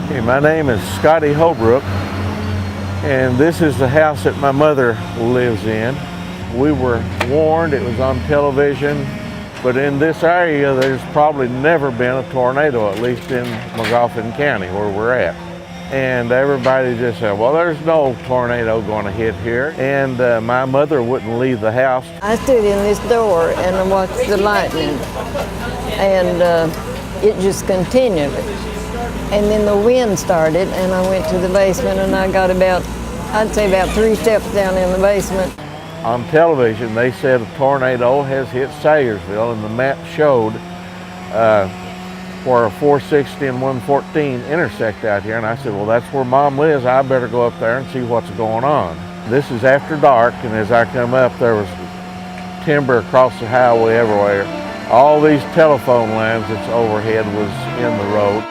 Hey, my name is Scottie Holbrook, and this is the house that my mother lives in. We were warned, it was on television, but in this area there's probably never been a tornado, at least in McGoffin County where we're at. And everybody just said, well, there's no tornado going to hit here. And my mother wouldn't leave the house. I stood in this door and I watched the lightning, and it just continued. And then the wind started, and I went to the basement, and I got I'd say about 3 steps down in the basement. On television, they said a tornado has hit Salyersville, and the map showed where a 460 and 114 intersect out here. And I said, well, that's where Mom lives. I better go up there and see what's going on. This is after dark, and as I come up, there was timber across the highway everywhere. All these telephone lines that's overhead was in the road.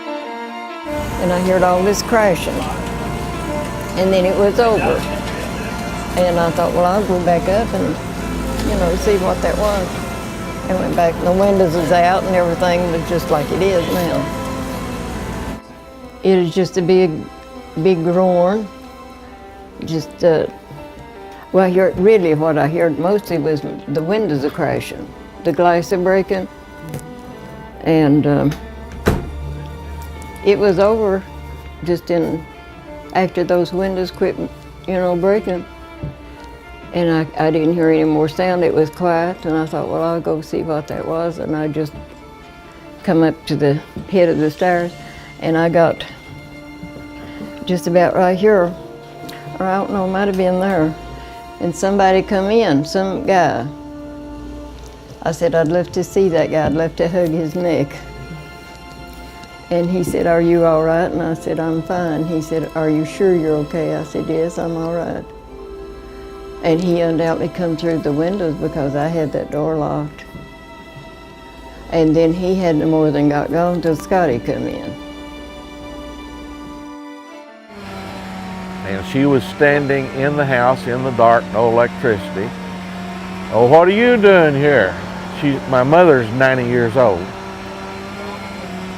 And I heard all this crashing, and then it was over. And I thought, well, I'll go back up and, see what that was. I went back, and the windows was out, and everything was just like it is now. It was just a big roar. Just, really what I heard mostly was the windows are crashing, the glass are breaking, and it was over just after those windows quit, breaking. And I didn't hear any more sound. It was quiet, and I thought, well, I'll go see what that was. And I just come up to the head of the stairs, and I got just about right here, or I don't know, it might have been there. And somebody come in, some guy. I said, I'd love to see that guy. I'd love to hug his neck. And he said, are you all right? And I said, I'm fine. He said, are you sure you're okay? I said, yes, I'm all right. And he undoubtedly come through the windows because I had that door locked. And then he hadn't more than got gone till Scottie come in. And she was standing in the house in the dark, no electricity. Oh, what are you doing here? My mother's 90 years old.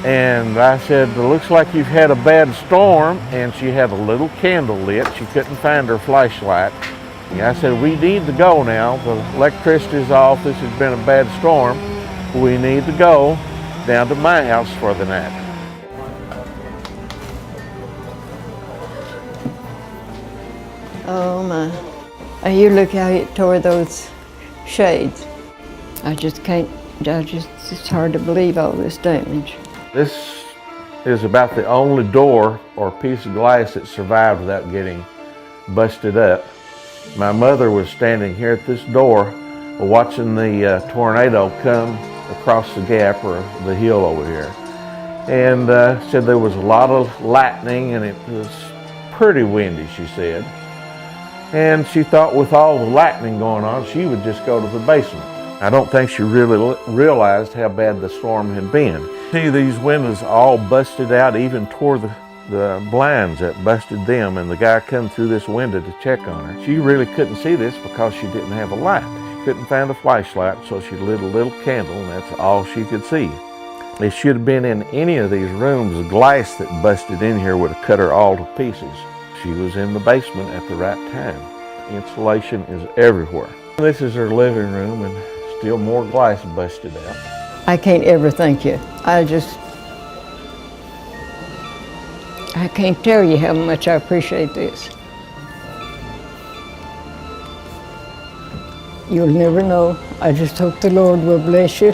And I said, it looks like you've had a bad storm. And she had a little candle lit. She couldn't find her flashlight. And I said, we need to go now. The electricity's off. This has been a bad storm. We need to go down to my house for the night. Oh my. You look how it tore those shades. It's hard to believe all this damage. This is about the only door or piece of glass that survived without getting busted up. My mother was standing here at this door watching the tornado come across the gap or the hill over here. And said there was a lot of lightning and it was pretty windy, she said. And she thought with all the lightning going on, she would just go to the basement. I don't think she really realized how bad the storm had been. See, these windows all busted out, even tore the blinds that busted them, and the guy come through this window to check on her. She really couldn't see this because she didn't have a light. She couldn't find a flashlight, so she lit a little candle, and that's all she could see. It should have been in any of these rooms. The glass that busted in here would have cut her all to pieces. She was in the basement at the right time. Insulation is everywhere. This is her living room, and still more glass busted out. I can't ever thank you. I can't tell you how much I appreciate this. You'll never know. I just hope the Lord will bless you.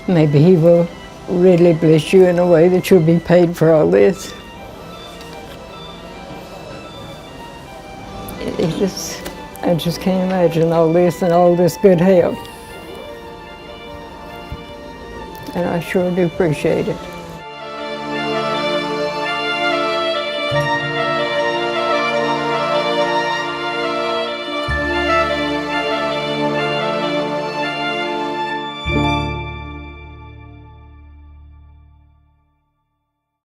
Maybe He will really bless you in a way that you'll be paid for all this. I just can't imagine all this and all this good help. And I sure do appreciate it.